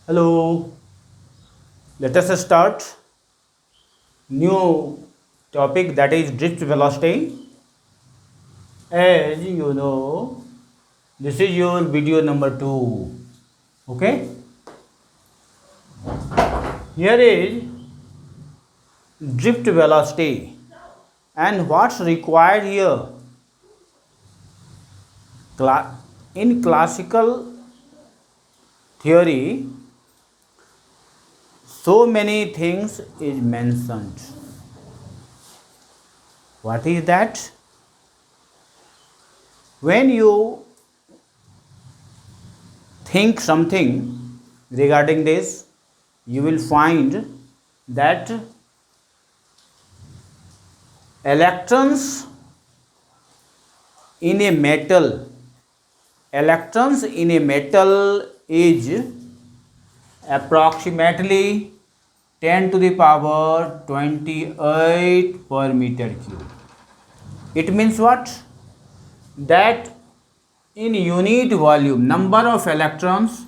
Hello, let us start new topic, that is drift velocity. As you know, this is your video number 2. Okay, here is drift velocity and what's required here. In classical theory, so many things is mentioned. What is that? When you think something regarding this, you will find that electrons in a metal electrons in a metal is approximately 10 to the power 28 per meter cube. It means what? That in unit volume, number of electrons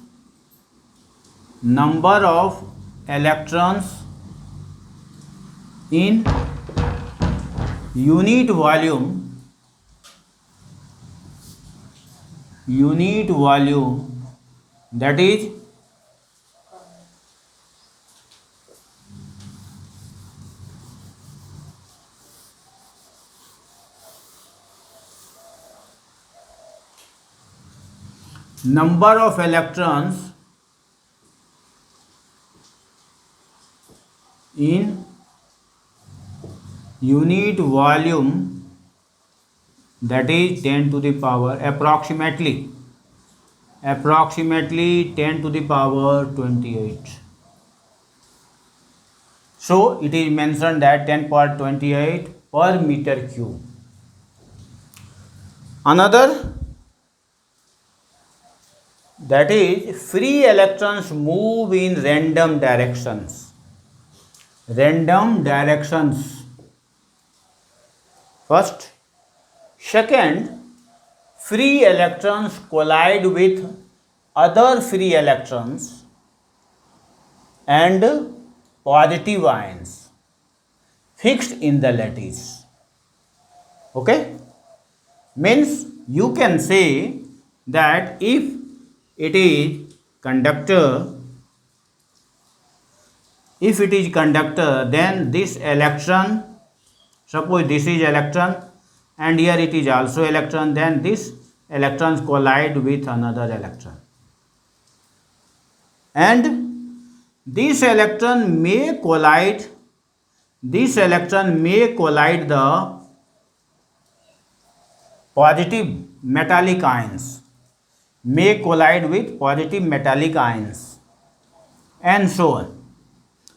in unit volume, that is number of electrons in unit volume, that is 10 to the power approximately 10 to the power 28. So it is mentioned that 10 power 28 per meter cube. Another, that is free electrons move in random directions. First. Second, free electrons collide with other free electrons and positive ions fixed in the lattice. Okay? Means you can say that if it is conductor, then this electron, suppose this is electron and here it is also electron, then this electrons collide with another electron, and this electron may collide the positive metallic ions, and so on.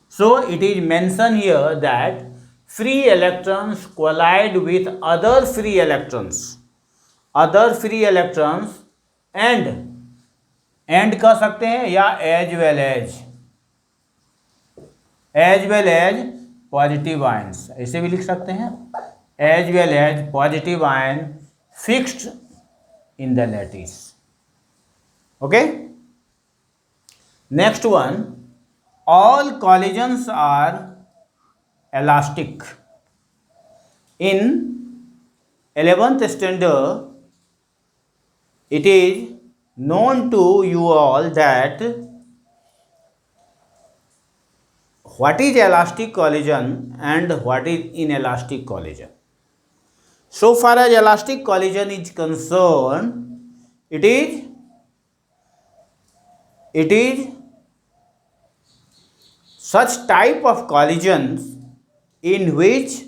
So it is mentioned here that free electrons collide with other free electrons and कह सकते हैं या as well as positive ions, ऐसे भी लिख सकते हैं, as well as positive ion fixed in the lattice. Okay, next one, all collisions are elastic. In 11th standard, it is known to you all that what is elastic collision and what is inelastic collision. So far as elastic collision is concerned, it is such type of collisions in which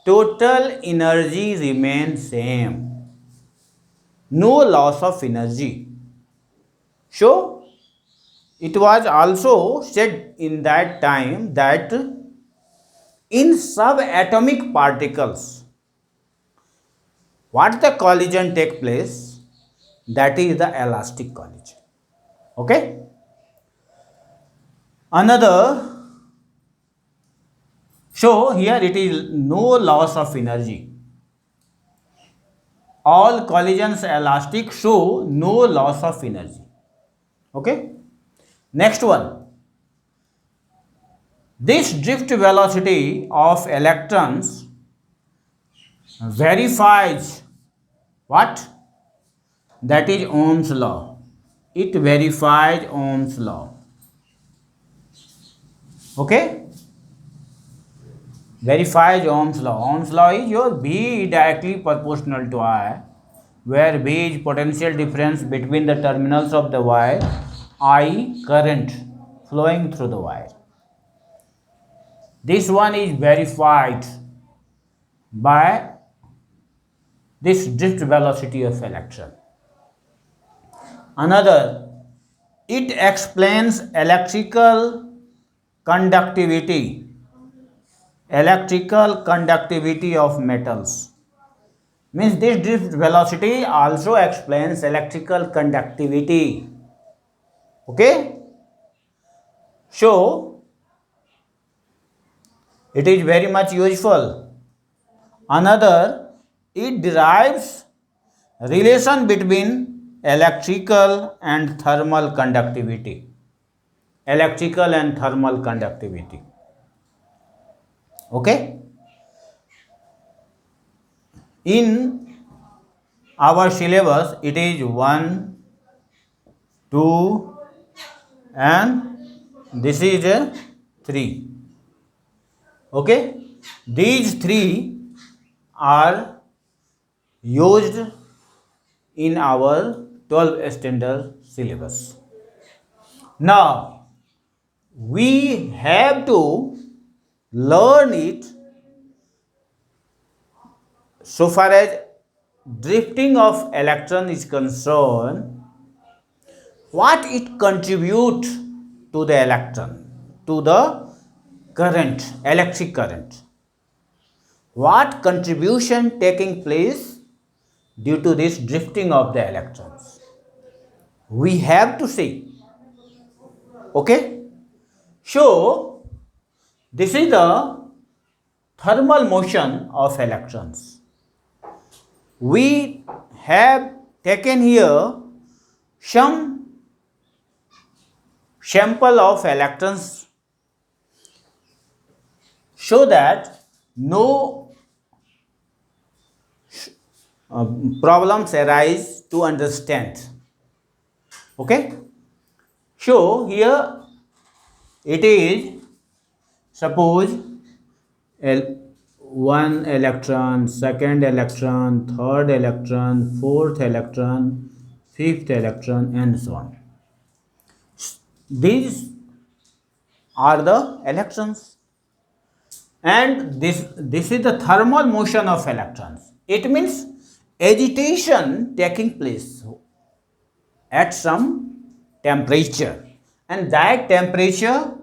total energy remains same, no loss of energy. So it was also said in that time that in subatomic particles, what the collision take place, that is the elastic collision. Okay. Another, so here it is no loss of energy. All collisions elastic show no loss of energy. Okay. Next one. This drift velocity of electrons verifies what? That is Ohm's law. It verifies Ohm's law. Okay? Verifies Ohm's law. Ohm's law is your V directly proportional to I, where V is potential difference between the terminals of the wire, I current flowing through the wire. This one is verified by this drift velocity of electron. Another, it explains electrical conductivity of metals. Means this drift velocity also explains electrical conductivity. Okay? So, it is very much useful. Another, it derives relation between electrical and thermal conductivity. Electrical and thermal conductivity. Okay? In our syllabus, it is 1, 2, and this is 3. Okay? These 3 are used in our 12th standard syllabus. Now, we have to learn it so far as drifting of electron is concerned, what it contributes to the electron, to the current, electric current. What contribution taking place due to this drifting of the electrons? We have to see. Okay? So, this is the thermal motion of electrons. We have taken here some sample of electrons so that no problems arise to understand. Okay? So, here it is, suppose one electron, second electron, third electron, fourth electron, fifth electron, and so on. These are the electrons, and this is the thermal motion of electrons. It means agitation taking place at some temperature, and that temperature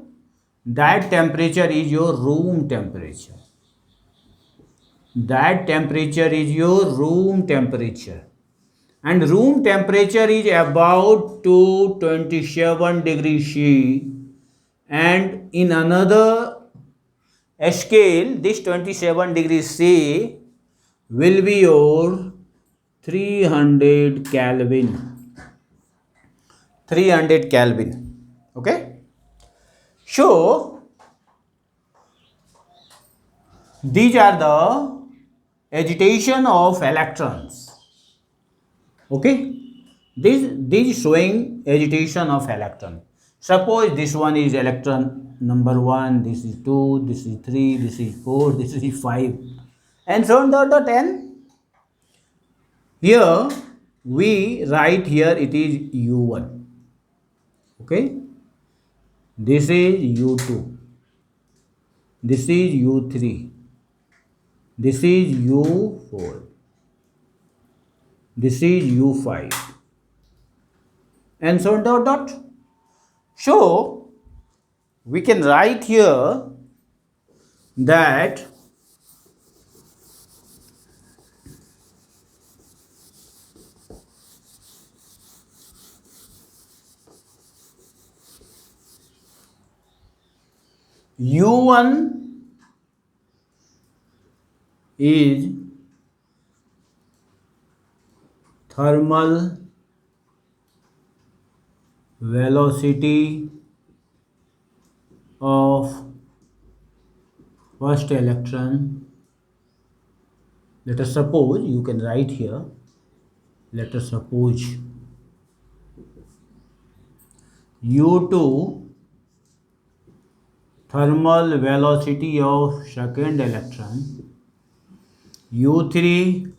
is your room temperature. That temperature is your room temperature, and room temperature is about 227 degrees C, and in another scale this 27 degrees C will be your 300 Kelvin. 300 Kelvin. Okay? So, these are the agitation of electrons. Okay? This showing agitation of electron. Suppose this one is electron number 1, this is 2, this is 3, this is 4, this is 5, and so on to 10. Here we write here it is U1. Okay? This is U2. This is U3. This is U4. This is U5. And so on dot. So, we can write here that U1 is thermal velocity of first electron. Let us suppose, you can write here, let us suppose u2 thermal velocity of second electron, u3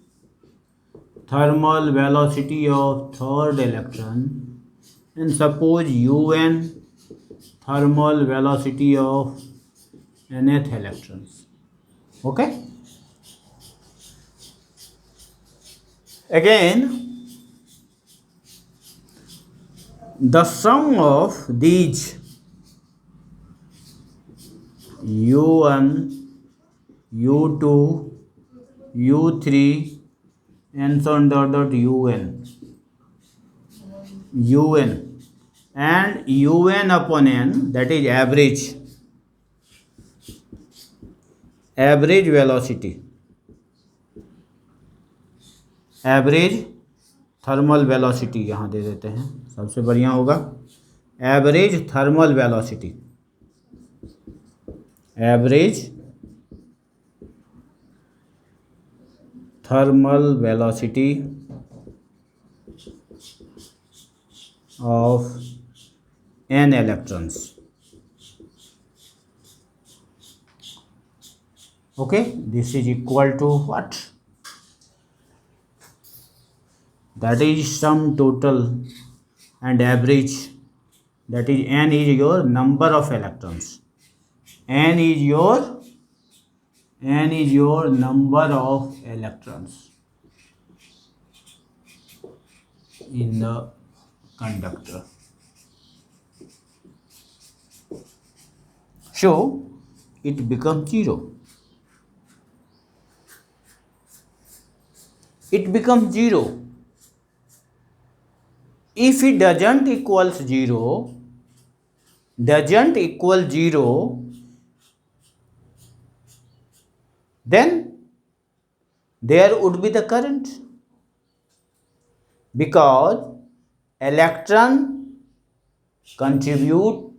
thermal velocity of third electron, and suppose un thermal velocity of nth electrons. Okay, again the sum of these u1 u2 u3 and so on dot dot un and un upon n, that is average velocity, average thermal velocity यहाँ दे देते हैं, सबसे बढ़िया होगा average thermal velocity, average thermal velocity of n electrons. Okay, this is equal to what? That is sum total and average, that is n is your number of electrons, n is your number of electrons in the conductor. So it becomes 0. It becomes 0. If it doesn't equal 0, then there would be the current, because electron contribute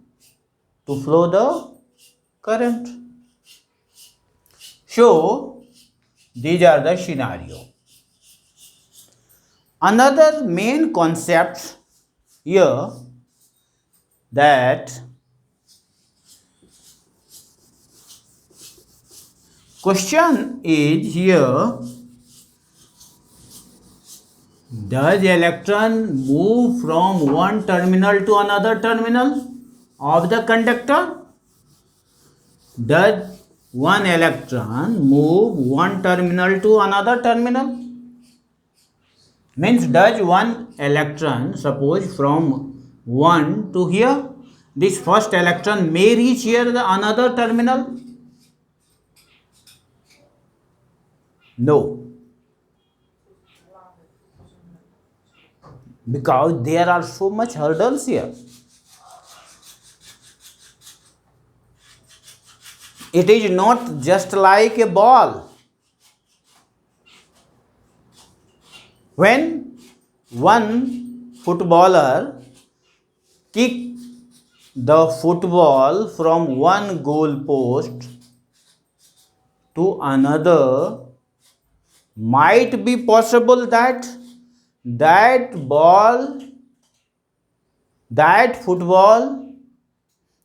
to flow the current. So these are the scenario. Another main concept here, that question is here, does electron move from one terminal to another terminal of the conductor? Does one electron move one terminal to another terminal? Means, does one electron, suppose from 1 to here, this first electron may reach here the another terminal? No, because there are so much hurdles here. It is not just like a ball. When one footballer kick the football from one goal post to another, might be possible that football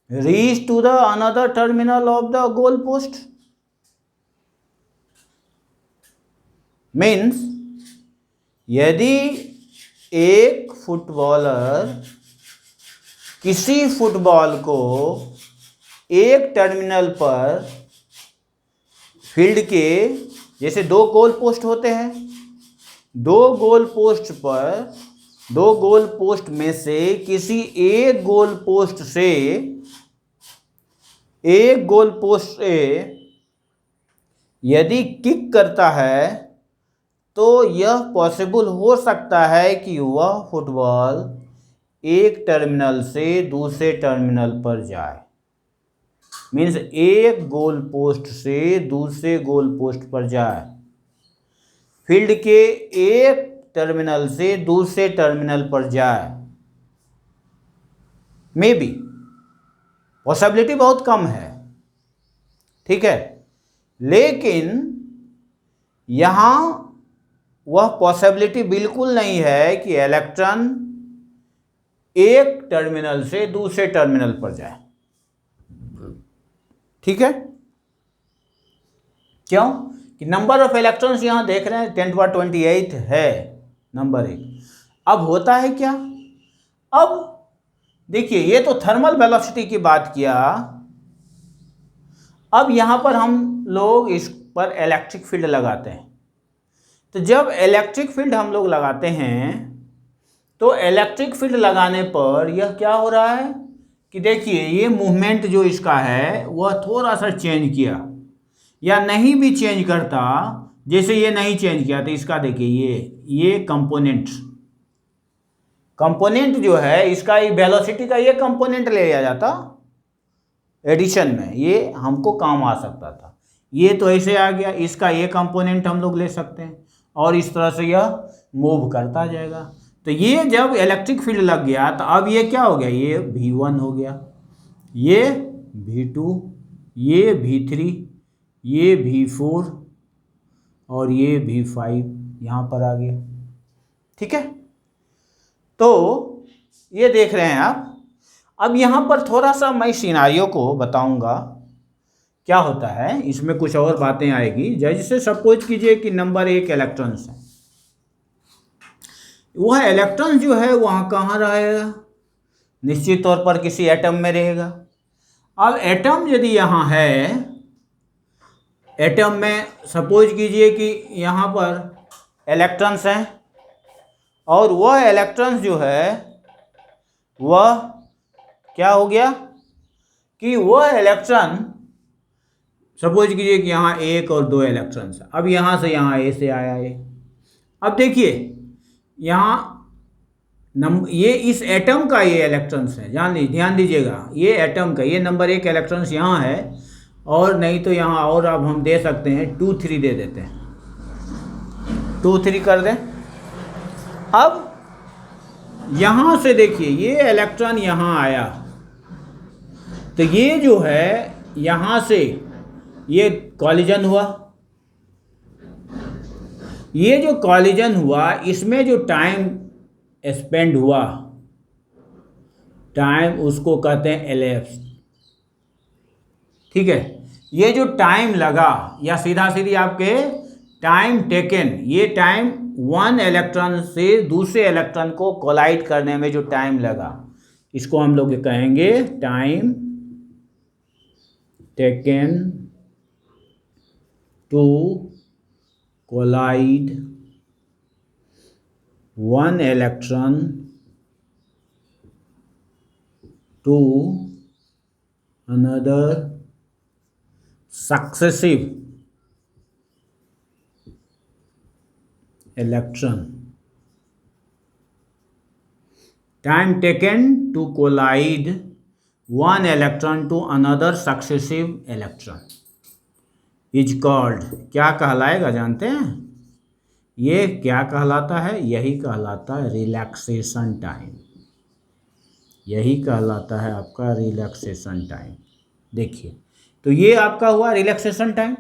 reach to the another terminal of the goal post. Means, यदि एक footballer किसी football को एक terminal पर field के, जैसे दो goal post होते हैं, दो गोल पोस्ट में से किसी एक गोल पोस्ट से यदि किक करता है, तो यह पॉसिबल हो सकता है कि वह फुटबॉल एक टर्मिनल से दूसरे टर्मिनल पर जाए। मीन्स एक गोल पोस्ट से दूसरे गोल पोस्ट पर जाए, फील्ड के एक टर्मिनल से दूसरे टर्मिनल पर जाए। मे बी पॉसिबिलिटी बहुत कम है, ठीक है। लेकिन यहाँ वह पॉसिबिलिटी बिल्कुल नहीं है कि इलेक्ट्रॉन एक टर्मिनल से दूसरे टर्मिनल पर जाए, ठीक है। क्यों कि नंबर ऑफ इलेक्ट्रॉन्स यहां देख रहे हैं 10⁻28 है नंबर 1। अब होता है क्या, अब देखिए ये तो थर्मल वेलोसिटी की बात किया, अब यहां पर हम लोग इस पर इलेक्ट्रिक फील्ड लगाते हैं। तो जब इलेक्ट्रिक फील्ड हम लोग लगाते हैं तो इलेक्ट्रिक फील्ड लगाने पर यह क्या हो रहा है कि देखिए ये मूवमेंट जो इसका है वह थोड़ा सा चेंज किया, या नहीं भी चेंज करता, जैसे ये नहीं चेंज किया तो इसका देखिए ये कंपोनेंट जो है इसका ये वेलोसिटी का ये कंपोनेंट ले लिया जाता एडिशन में, ये हमको काम आ सकता था। ये तो ऐसे आ गया, इसका ये कंपोनेंट हम लोग ले सकते हैं और इस तरह से यह मूव करता जाएगा। तो ये जब इलेक्ट्रिक फील्ड लग गया तो अब ये क्या हो गया, ये V1 हो गया, ये V2, ये V3, ये V4 और ये V5 यहाँ पर आ गया, ठीक है। तो ये देख रहे हैं आप। अब यहाँ पर थोड़ा सा मैं सिनारियो को बताऊंगा क्या होता है, इसमें कुछ और बातें आएगी। जैसे सपोज कीजिए कि नंबर 1 इलेक्ट्रॉन्स है, वह इलेक्ट्रॉन जो है वहाँ कहाँ रहेगा, निश्चित तौर पर किसी एटम में रहेगा। अब एटम यदि यहाँ है, एटम में सपोज कीजिए कि यहाँ पर इलेक्ट्रॉन्स हैं और वह इलेक्ट्रॉन्स जो है वह क्या हो गया कि वह इलेक्ट्रॉन सपोज कीजिए कि यहाँ 1 और 2 इलेक्ट्रॉन्स, अब यहाँ से यहाँ ए से आया ये। अब देखिए यहाँ ये इस एटम का ये इलेक्ट्रॉन्स है, ध्यान दीजिएगा, ये एटम का ये नंबर 1 इलेक्ट्रॉन्स यहाँ है, और नहीं तो यहाँ और अब हम दे सकते हैं 2 3 दे देते हैं, 2 3 कर दें। अब यहाँ से देखिए ये इलेक्ट्रॉन यहाँ आया, तो ये जो है यहाँ से ये कॉलिजन हुआ, ये जो कॉलिजन हुआ इसमें जो टाइम स्पेंड हुआ, टाइम उसको कहते हैं एलिप्स, ठीक है। ये जो टाइम लगा या सीधा सीधी आपके टाइम टेकन, ये टाइम 1 इलेक्ट्रॉन से दूसरे इलेक्ट्रॉन को कोलाइड करने में जो टाइम लगा, इसको हम लोग कहेंगे time taken to collide 1 electron to another successive electron. Time taken to collide 1 electron to another successive electron is called, क्या कहलाएगा जानते हैं? ये क्या कहलाता है? यही कहलाता है रिलैक्सेशन टाइम, यही कहलाता है आपका रिलैक्सेशन टाइम। देखिए तो ये आपका हुआ रिलैक्सेशन टाइम।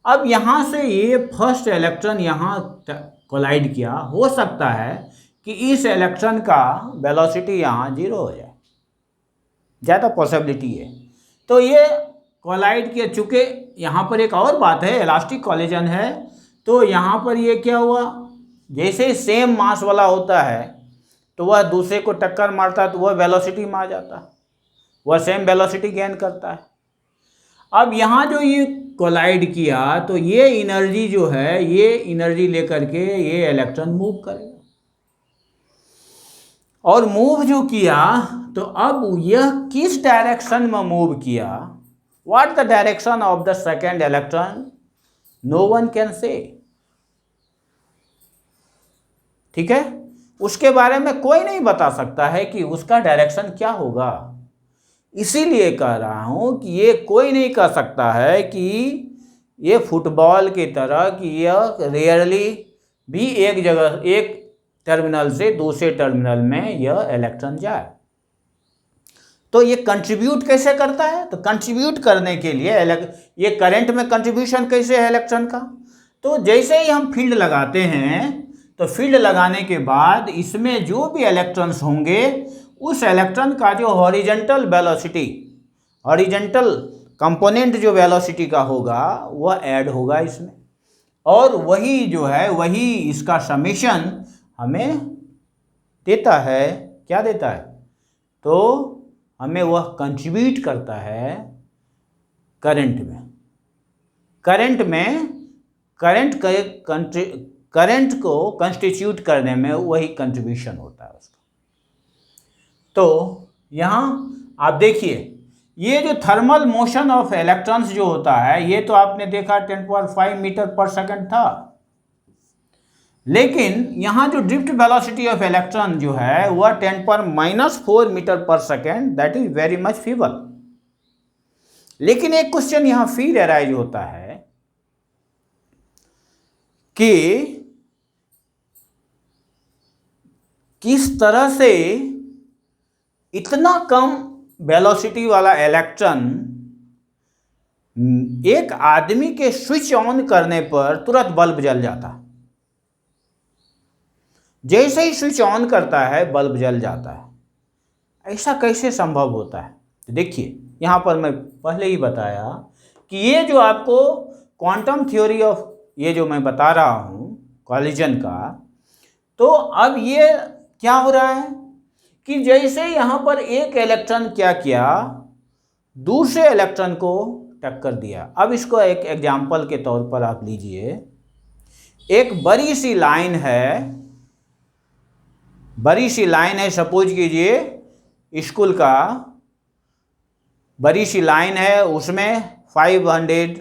अब यहाँ से ये फर्स्ट इलेक्ट्रॉन यहाँ कोलाइड किया, हो सकता है कि इस इलेक्ट्रॉन का वेलोसिटी यहाँ 0 हो जाए, ज़्यादा पॉसिबिलिटी है। तो ये कोलाइड किया, चूँकि यहाँ पर एक और बात है, इलास्टिक कोलिजन है, तो यहाँ पर ये क्या हुआ, जैसे सेम मास वाला होता है तो वह दूसरे को टक्कर मारता है तो वह वेलोसिटी में आ जाता है, वह सेम वेलोसिटी गेन करता है। अब यहाँ जो ये कोलाइड किया तो ये एनर्जी जो है, ये एनर्जी लेकर के ये इलेक्ट्रॉन मूव करेगा, और मूव जो किया तो अब यह किस डायरेक्शन में मूव किया, what the direction of the second electron, no one can say, ठीक है। उसके बारे में कोई नहीं बता सकता है कि उसका डायरेक्शन क्या होगा। इसीलिए कह रहा हूं कि ये कोई नहीं कह सकता है कि ये फुटबॉल की तरह कि यह रेयरली भी एक जगह, एक टर्मिनल से दूसरे टर्मिनल में यह इलेक्ट्रॉन जाए। तो ये कंट्रीब्यूट कैसे करता है? तो कंट्रीब्यूट करने के लिए ये करंट में कंट्रीब्यूशन कैसे है इलेक्ट्रॉन का? तो जैसे ही हम फील्ड लगाते हैं तो फील्ड लगाने के बाद इसमें जो भी इलेक्ट्रॉन्स होंगे उस इलेक्ट्रॉन का जो हॉरिजॉन्टल वेलोसिटी, हॉरिजॉन्टल कंपोनेंट जो वेलोसिटी का होगा वह ऐड होगा इसमें, और वही जो है वही इसका समेशन हमें देता है। क्या देता है? तो हमें वह कंट्रीब्यूट करता है करंट में। करंट को कंस्टिट्यूट करने में वही कंट्रीब्यूशन होता है उसका। तो यहाँ आप देखिए, ये जो थर्मल मोशन ऑफ इलेक्ट्रॉन्स जो होता है ये तो आपने देखा 10⁵ मीटर पर सेकंड था, लेकिन यहाँ जो ड्रिफ्ट वेलोसिटी ऑफ इलेक्ट्रॉन जो है वह 10⁻⁻⁴ metre per second, that is very much feeble. लेकिन एक क्वेश्चन यहाँ फिर अराइज होता है कि किस तरह से इतना कम वेलोसिटी वाला इलेक्ट्रॉन एक आदमी के स्विच ऑन करने पर तुरंत बल्ब जल जाता है। जैसे ही स्विच ऑन करता है बल्ब जल जाता है। ऐसा कैसे संभव होता है? तो देखिए, यहाँ पर मैं पहले ही बताया कि ये जो आपको क्वांटम थ्योरी ऑफ ये जो मैं बता रहा हूँ कॉलिजन का, तो अब ये क्या हो रहा है कि जैसे यहाँ पर एक इलेक्ट्रॉन क्या किया, दूसरे इलेक्ट्रॉन को टक्कर दिया। अब इसको एक एग्जाम्पल के तौर पर आप लीजिए, एक बड़ी सी लाइन है, सपोज कीजिए स्कूल का बड़ी सी लाइन है, उसमें 500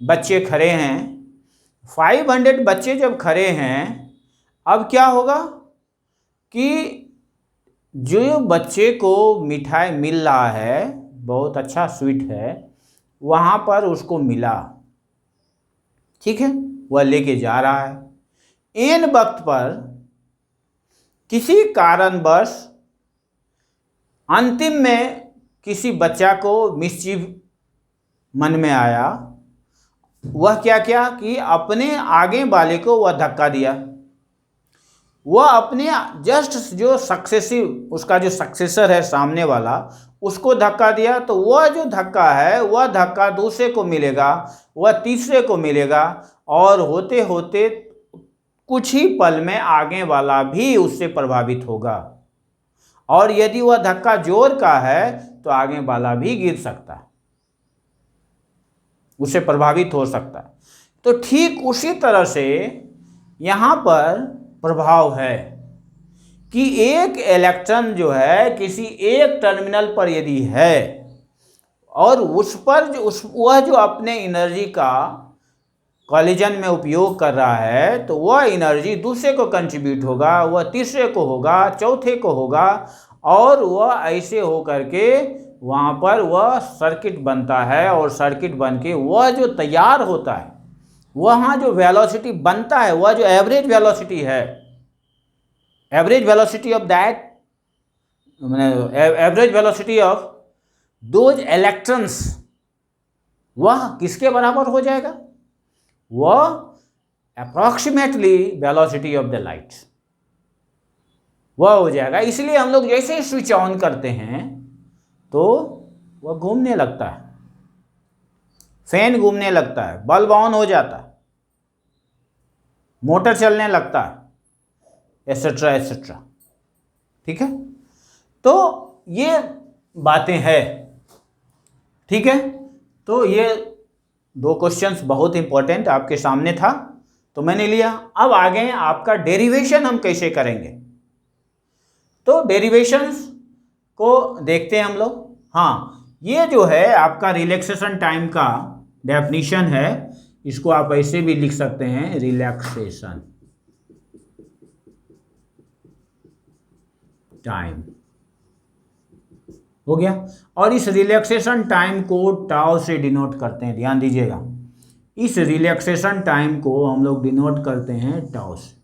बच्चे खड़े हैं। 500 बच्चे जब खड़े हैं, अब क्या होगा कि जो बच्चे को मिठाई मिल रहा है, बहुत अच्छा स्वीट है, वहाँ पर उसको मिला, ठीक है, वह लेके जा रहा है। इन वक्त पर किसी कारणवश अंतिम में किसी बच्चा को मिसचीफ मन में आया, वह क्या किया कि अपने आगे वाले को वह धक्का दिया। वह अपने जस्ट जो सक्सेसिव उसका जो सक्सेसर है सामने वाला, उसको धक्का दिया। तो वह जो धक्का है वह धक्का दूसरे को मिलेगा, वह तीसरे को मिलेगा, और होते होते कुछ ही पल में आगे वाला भी उससे प्रभावित होगा। और यदि वह धक्का जोर का है तो आगे वाला भी गिर सकता है, उससे प्रभावित हो सकता है। तो ठीक उसी तरह से यहाँ पर प्रभाव है कि एक इलेक्ट्रॉन जो है किसी एक टर्मिनल पर यदि है और उस पर वह जो अपने एनर्जी का कॉलिजन में उपयोग कर रहा है, तो वह एनर्जी दूसरे को कंट्रीब्यूट होगा, वह तीसरे को होगा, चौथे को होगा, और वह ऐसे हो करके वहाँ पर वह सर्किट बनता है। और सर्किट बन के वह जो तैयार होता है, वहाँ जो वेलोसिटी बनता है, वह जो एवरेज वेलोसिटी है, average velocity of that average velocity of those electrons, वह किसके बराबर हो जाएगा? वह approximately velocity of the light वह हो जाएगा। इसलिए हम लोग जैसे ही स्विच ऑन करते हैं तो वह घूमने लगता है, फैन घूमने लगता है, बल्ब ऑन हो जाता है, मोटर चलने लगता है, एसेट्रा एसेट्रा। ठीक है, तो ये बातें हैं। ठीक है, तो ये दो क्वेश्चंस बहुत इंपॉर्टेंट आपके सामने था, तो मैंने लिया। अब आगे आपका डेरिवेशन हम कैसे करेंगे, तो डेरिवेशंस को देखते हैं हम लोग। हाँ, ये जो है आपका रिलैक्सेशन टाइम का डेफिनेशन है, इसको आप ऐसे भी लिख सकते हैं, रिलैक्सेशन टाइम हो गया। और इस रिलैक्सेशन टाइम को टाउ से डिनोट करते हैं, ध्यान दीजिएगा, इस रिलैक्सेशन टाइम को हम लोग डिनोट करते हैं टाउ से।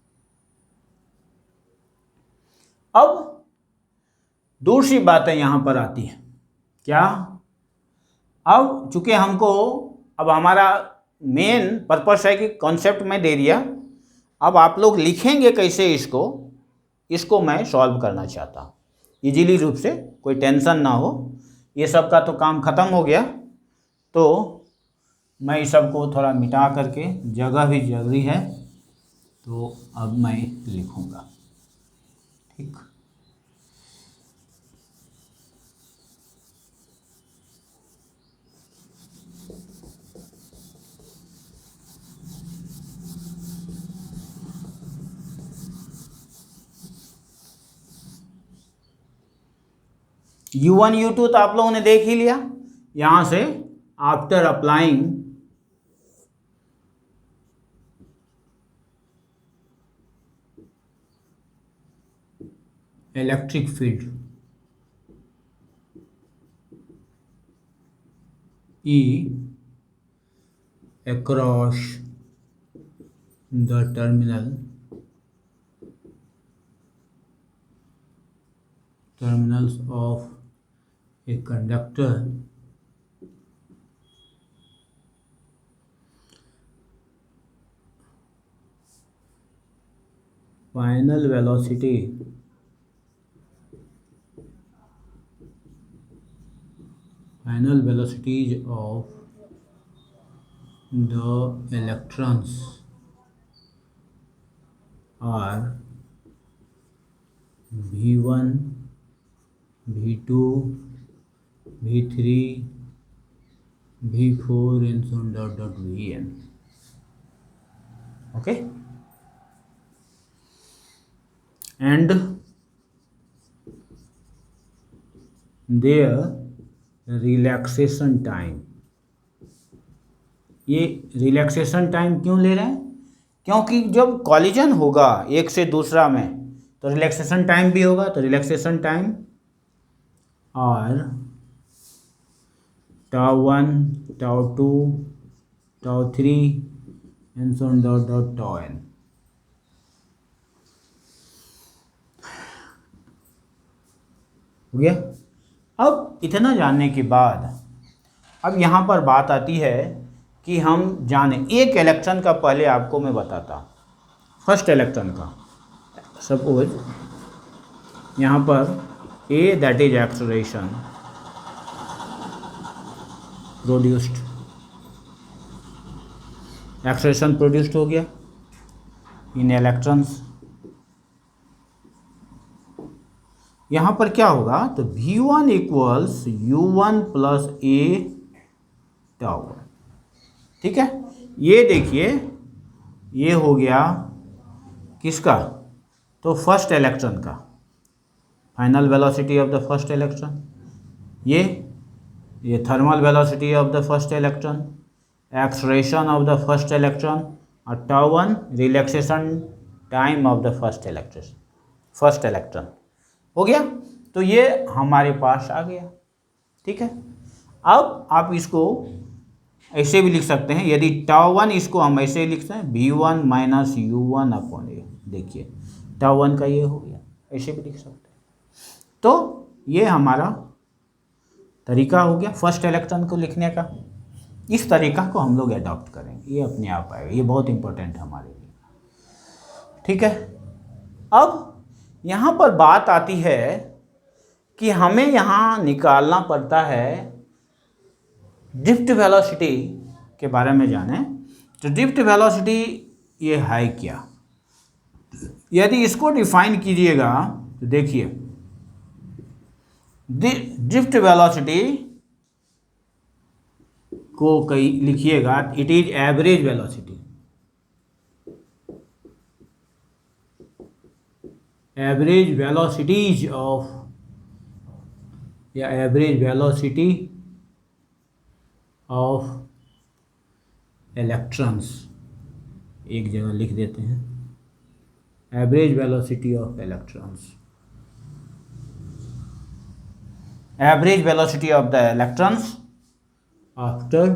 अब दूसरी बातें यहां पर आती हैं। क्या, अब चूंकि हमको, अब हमारा मेन पर्पस है कि कॉन्सेप्ट में दे दिया, अब आप लोग लिखेंगे कैसे इसको मैं सॉल्व करना चाहता हूँ इजीली रूप से, कोई टेंशन ना हो, ये सब का तो काम ख़त्म हो गया। तो मैं इस सब को थोड़ा मिटा करके, जगह भी जरूरी है, तो अब मैं लिखूँगा, ठीक। U1 U2 तो आप लोगों ने देख ही लिया। यहां से after applying electric field E across the terminals of a conductor final velocity velocities of the electrons are V1, V2, V3, V4 and so on dot Vn. Okay, and their relaxation time. ये relaxation time क्यों ले रहे हैं? क्योंकि जब collision होगा एक से दूसरा में तो रिलैक्सेशन टाइम भी होगा, तो रिलैक्सेशन टाइम और τ1, τ2, τ3 and so on dot dot τn। हो गया। अब इतना जानने के बाद अब यहाँ पर बात आती है कि हम जाने एक इलेक्ट्रॉन का, पहले आपको मैं बताता फर्स्ट इलेक्ट्रॉन का। सपोज यहाँ पर A that is acceleration produced, acceleration produced हो गया इन इलेक्ट्रॉन्स। यहाँ पर क्या होगा, तो V1 equals U1 plus A τ1, ठीक है। ये देखिए ये हो गया किसका, तो फर्स्ट इलेक्ट्रॉन का final velocity of the first electron. ये thermal velocity of the first electron, acceleration of the first electron, और τ1 relaxation time of the first electron. हो गया, तो ये हमारे पास आ गया, ठीक है। अब आप इसको ऐसे भी लिख सकते हैं, यदि τ1 इसको हम ऐसे लिखते हैं V1 minus U1 upon A। देखिए τ1 का ये हो गया, ऐसे भी लिख सकते हैं। तो ये हमारा तरीका हो गया फर्स्ट इलेक्ट्रॉन को लिखने का। इस तरीका को हम लोग अडॉप्ट करेंगे, ये अपने आप आएगा, ये बहुत इंपॉर्टेंट है हमारे लिए, ठीक है। अब यहाँ पर बात आती है कि हमें यहाँ निकालना पड़ता है ड्रिफ्ट वेलोसिटी के बारे में जाने। तो ड्रिफ्ट वेलोसिटी ये है क्या, यदि इसको डिफाइन कीजिएगा तो देखिए ड्रिफ्ट वेलोसिटी को कहीं लिखिएगा, it is average velocity, average velocities of, या एवरेज वेलोसिटी ऑफ इलेक्ट्रॉन्स, एक जगह लिख देते हैं average velocity of electrons, average velocity of the electrons after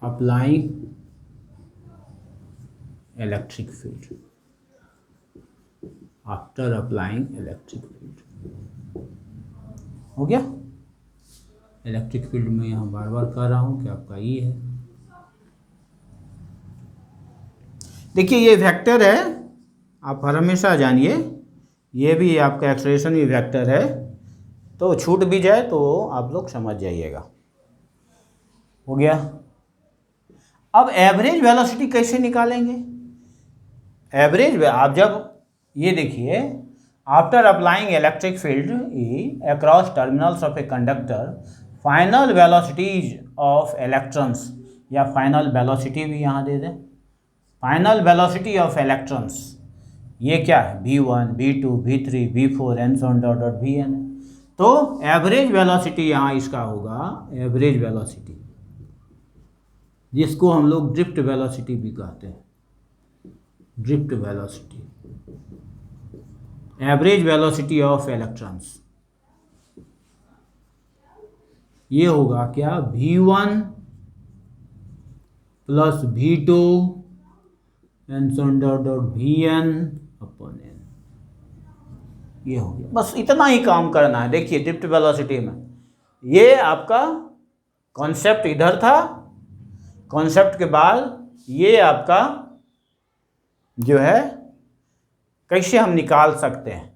applying electric field, after applying electric field. हो गया। इलेक्ट्रिक फील्ड में यहाँ बार बार कह रहा हूँ कि आपका ये है। देखिए ये वेक्टर है, आप हमेशा जानिए ये भी आपका एक्सेलरेशन भी वेक्टर है, तो छूट भी जाए तो आप लोग समझ जाइएगा। हो गया। अब एवरेज वेलोसिटी कैसे निकालेंगे? एवरेज आप जब ये देखिए, after applying electric field E across terminals of a conductor, final velocities of electrons, या फाइनल वेलोसिटी भी यहाँ दे दें, फाइनल वेलोसिटी ऑफ इलेक्ट्रॉन्स ये क्या है? v1, v2, v3, v4 and so on dot dot vn। तो एवरेज वेलोसिटी यहाँ इसका होगा एवरेज वेलोसिटी, जिसको हम लोग ड्रिफ्ट वेलोसिटी भी कहते हैं, drift velocity, average velocity of electrons. ये होगा क्या? v1 plus v2 and so on dot dot vn upon n। ये हो गया, बस इतना ही काम करना है। देखिए ड्रिफ्ट वेलोसिटी में ये आपका कॉन्सेप्ट इधर था, कॉन्सेप्ट के बाद ये आपका जो है कैसे हम निकाल सकते हैं।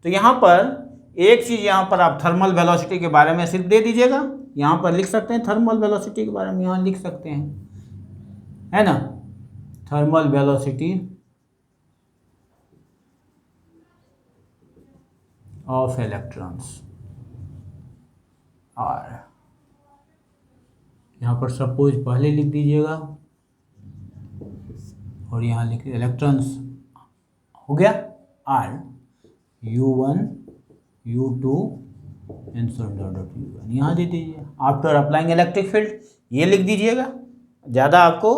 तो यहाँ पर एक चीज़, यहाँ पर आप थर्मल वेलोसिटी के बारे में सिर्फ दे दीजिएगा, यहाँ पर लिख सकते हैं थर्मल वेलोसिटी के बारे में, यहाँ लिख सकते हैं, है ना, थर्मल वेलोसिटी ऑफ इलेक्ट्रॉन्स। और यहाँ पर सपोज पहले लिख दीजिएगा और यहाँ लिख इलेक्ट्रॉन्स। हो गया। R u1 u2 and so dot dot u1 यहाँ दे दीजिए। आफ्टर अप्लाइंग इलेक्ट्रिक फील्ड ये लिख दीजिएगा, ज़्यादा आपको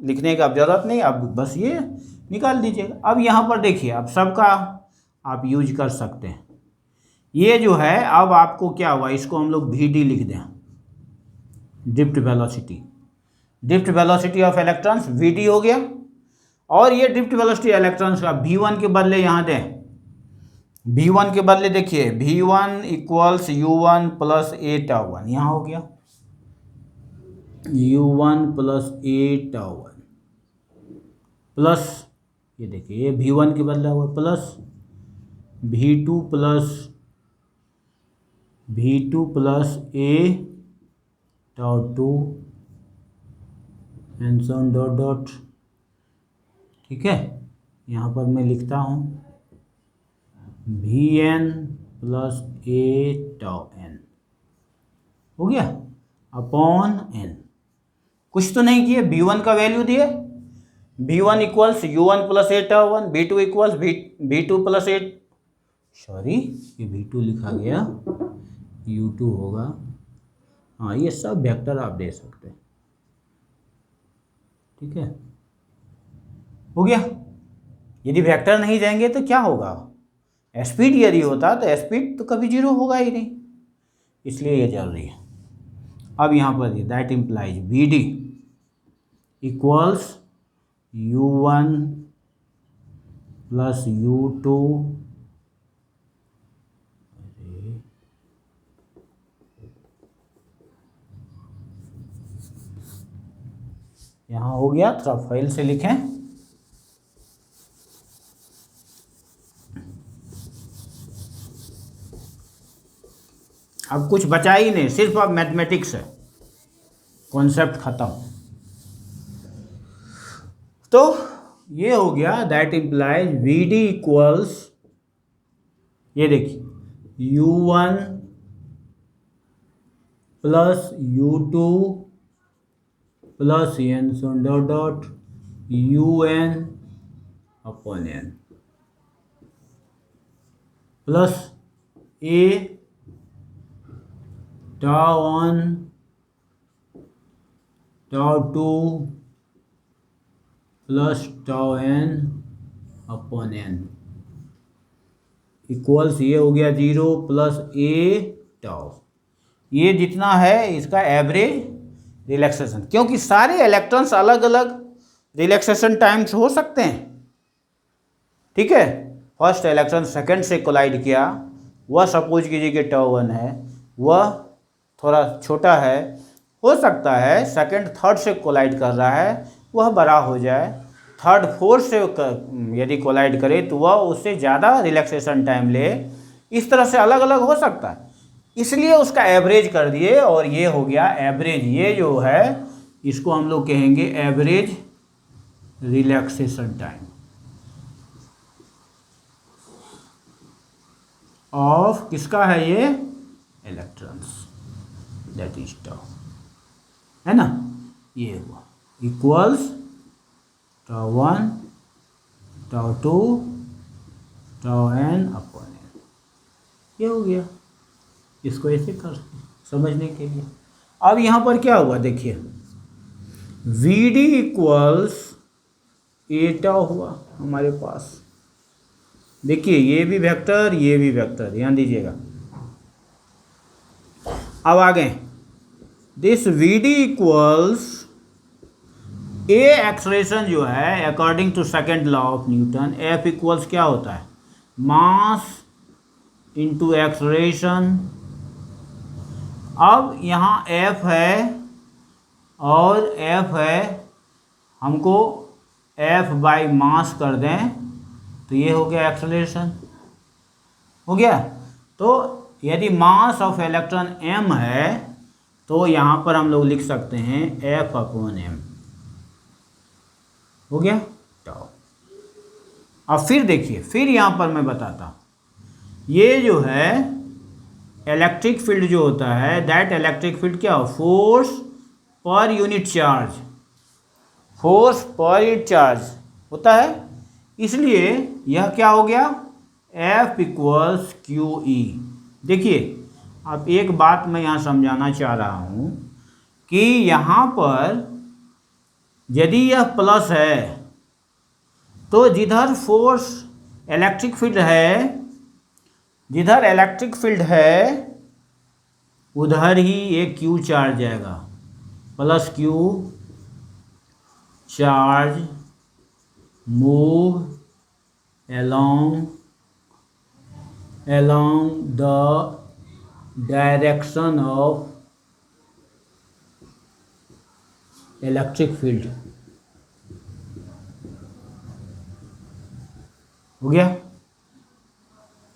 लिखने का ज़रूरत नहीं, आप बस ये निकाल दीजिएगा। अब यहाँ पर देखिए, अब सबका आप यूज कर सकते हैं। ये जो है अब आपको क्या हुआ, इसको हम लोग vd लिख दें, drift velocity, drift velocity of electrons vd हो गया। और ये ड्रिफ्ट वेलोसिटी इलेक्ट्रॉन्स का v1 के बदले यहाँ दें, v1 के बदले देखिए v1 equals u1 plus a tau 1, यहाँ हो गया u1 plus a tau 1 plus ये देखिए v1 के बदला हुआ plus v2 plus a tau 2 and so on dot dot. ठीक है, यहाँ पर मैं लिखता हूँ vn plus a tau n, हो गया, अपॉन n। कुछ तो नहीं किए, v1 का वैल्यू दिए, v1 equals u1 plus a tau 1, v2 equals v2 plus a, sorry ये v2 लिखा गया, u2 होगा। हाँ, ये सब वेक्टर आप दे सकते हैं। ठीक है, हो गया। यदि वेक्टर नहीं देंगे तो क्या होगा, स्पीड यदि होता तो स्पीड तो कभी जीरो होगा ही नहीं, इसलिए ये जरूरी है। अब यहाँ पर that implies vd equals u1 plus u2 यहाँ हो गया, थोड़ा फाइल से लिखें। अब कुछ बचा ही नहीं, सिर्फ अब मैथमेटिक्स है, कॉन्सेप्ट खत्म। तो ये हो गया, दैट इम्प्लाइज vd इक्वल्स, ये देखिए u1 plus u2 plus n so dot dot un upon n plus a tau 1 tau 2 plus tau n upon n equals, ये हो गया 0 प्लस a टाउ। ये जितना है इसका एवरेज रिलैक्सेशन, क्योंकि सारे इलेक्ट्रॉन्स अलग अलग रिलैक्सेशन टाइम्स हो सकते हैं। ठीक है, फर्स्ट इलेक्ट्रॉन सेकंड से कोलाइड किया, वह सपोज कीजिए कि टाउ 1 है, वह थोड़ा छोटा है, हो सकता है सेकंड थर्ड से कोलाइड कर रहा है वह बड़ा हो जाए, थर्ड फोर्थ से यदि कोलाइड करे तो वह उससे ज़्यादा रिलैक्सेशन टाइम ले, इस तरह से अलग अलग हो सकता है, इसलिए उसका एवरेज कर दिए और ये हो गया एवरेज। ये जो है इसको हम लोग कहेंगे एवरेज रिलैक्सेशन टाइम ऑफ किसका है ये, इलेक्ट्रॉन्स, दैट इज टाउ, है ना। ये हुआ equals tau 1 tau 2 tau n upon n, ये हो गया। इसको ऐसे कर समझने के लिए। अब यहाँ पर क्या हुआ देखिए, V D equals A tau हुआ हमारे पास। देखिए ये भी वेक्टर, ये भी वेक्टर, ध्यान दीजिएगा। अब आगे this V D equals A acceleration जो है according to second law of Newton, F equals क्या होता है, मास इंटू एक्सलेशन। अब यहाँ एफ है और एफ है, हमको एफ बाई मास कर दें तो ये हो गया एक्सलेशन, हो गया। तो यदि मास ऑफ इलेक्ट्रॉन m है तो यहाँ पर हम लोग लिख सकते हैं एफ अपॉन m, हो गया टाउ। अब फिर देखिए, फिर यहाँ पर मैं बताता हूँ, ये जो है इलेक्ट्रिक फील्ड जो होता है, दैट इलेक्ट्रिक फील्ड क्या हो, force per unit charge, force per unit charge होता है, इसलिए यह क्या हो गया, F इक्वल्स क्यू ई। देखिए अब एक बात मैं यहाँ समझाना चाह रहा हूँ कि यहाँ पर यदि यह प्लस है तो जिधर फोर्स इलेक्ट्रिक फील्ड है, जिधर इलेक्ट्रिक फील्ड है उधर ही एक क्यू चार्ज जाएगा, plus Q charge move along the direction of electric field, हो गया।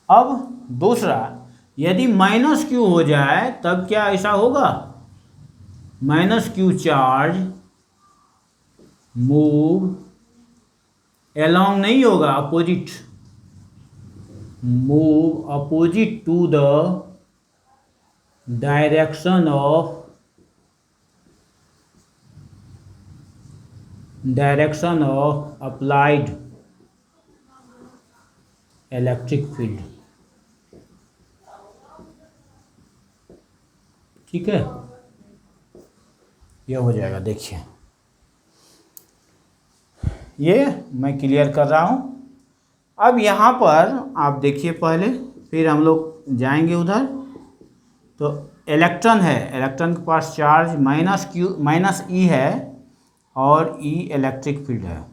अब दूसरा, यदि माइनस क्यू हो जाए तब क्या ऐसा होगा, minus Q charge move along नहीं होगा, opposite, move opposite to the direction of applied electric field, ठीक है। यह हो जाएगा, देखिए ये मैं क्लियर कर रहा हूँ। अब यहाँ पर आप देखिए पहले, फिर हम लोग जाएंगे उधर। तो इलेक्ट्रॉन है, इलेक्ट्रॉन के पास चार्ज माइनस ई है और ई इलेक्ट्रिक फील्ड है,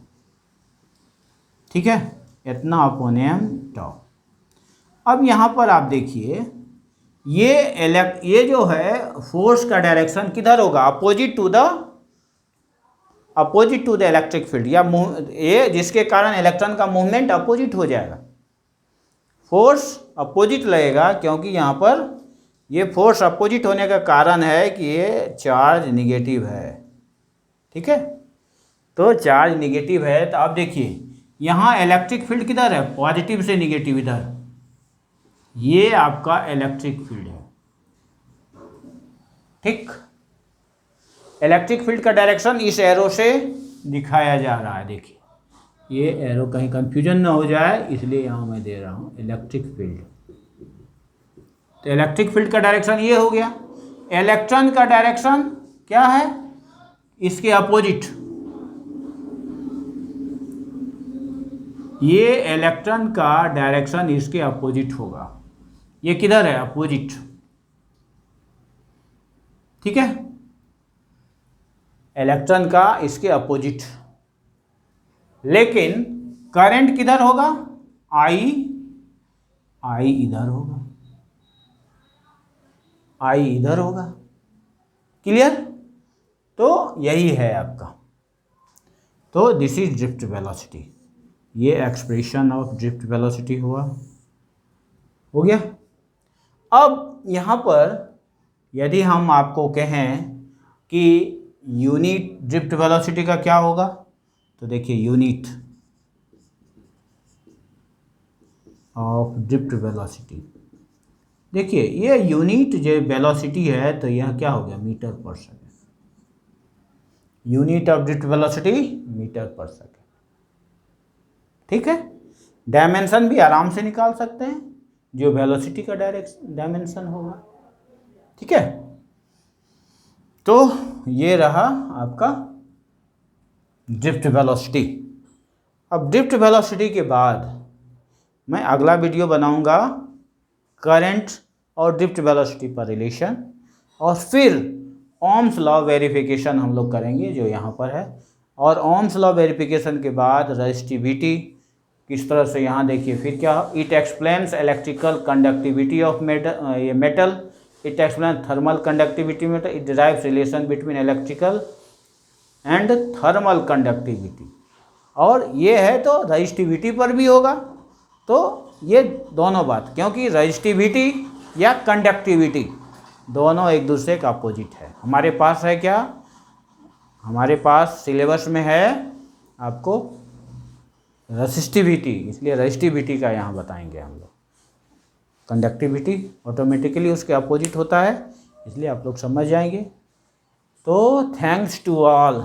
ठीक है, इतना अपॉन m टाउ। अब यहाँ पर आप देखिए ये जो है फोर्स का डायरेक्शन किधर होगा, opposite to the electric field, या ये जिसके कारण इलेक्ट्रॉन का मूवमेंट अपोजिट हो जाएगा, फोर्स अपोजिट लगेगा, क्योंकि यहाँ पर ये फोर्स अपोजिट होने का कारण है कि ये चार्ज निगेटिव है, ठीक है। तो चार्ज निगेटिव है, तो अब देखिए यहाँ इलेक्ट्रिक फील्ड किधर है, पॉजिटिव से निगेटिव इधर, ये आपका इलेक्ट्रिक फील्ड है, ठीक। इलेक्ट्रिक फील्ड का डायरेक्शन इस एरो से दिखाया जा रहा है, देखिए ये एरो कहीं कंफ्यूजन ना हो जाए, इसलिए यहाँ मैं दे रहा हूँ इलेक्ट्रिक फील्ड। तो इलेक्ट्रिक फील्ड का डायरेक्शन ये हो गया। इलेक्ट्रॉन का डायरेक्शन क्या है, इसके अपोजिट, ये इलेक्ट्रॉन का डायरेक्शन इसके अपोजिट होगा, ये किधर है, अपोजिट, ठीक है, इलेक्ट्रॉन का इसके अपोजिट। लेकिन करंट किधर होगा, आई इधर होगा, आई इधर होगा, क्लियर? तो यही है आपका। तो दिस इज ड्रिफ्ट वेलोसिटी, ये एक्सप्रेशन ऑफ ड्रिफ्ट वेलोसिटी हुआ, हो गया। अब यहाँ पर यदि हम आपको कहें कि यूनिट ड्रिफ्ट वेलोसिटी का क्या होगा, तो देखिए यूनिट ऑफ ड्रिफ्ट वेलोसिटी, देखिए ये यूनिट जो वेलोसिटी है तो यह क्या हो गया, metre per second. Unit of drift velocity metre per second, ठीक है। डायमेंशन भी आराम से निकाल सकते हैं, जो वेलोसिटी का डायमेंशन होगा, ठीक है। तो ये रहा आपका ड्रिफ्ट वेलोसिटी। अब ड्रिफ्ट वेलोसिटी के बाद मैं अगला वीडियो बनाऊंगा करंट और ड्रिफ्ट वेलोसिटी पर रिलेशन, और फिर ओम्स लॉ वेरिफिकेशन हम लोग करेंगे जो यहाँ पर है। और ओम्स लॉ वेरिफिकेशन के बाद रेजिस्टिविटी किस तरह से, यहाँ देखिए फिर क्या, it explains electrical conductivity of metal, it explain thermal conductivity metal, it derives relation between electrical and thermal conductivity. और ये है तो रेजिस्टिविटी पर भी होगा। तो ये दोनों बात, क्योंकि रेजिस्टिविटी या कंडक्टिविटी दोनों एक दूसरे का अपोजिट है। हमारे पास है क्या, हमारे पास सिलेबस में है आपको रेजिस्टिविटी, इसलिए रेजिस्टिविटी का यहाँ बताएंगे हम लोग। कंडक्टिविटी ऑटोमेटिकली उसके अपोजिट होता है, इसलिए आप लोग समझ जाएंगे। तो थैंक्स टू ऑल।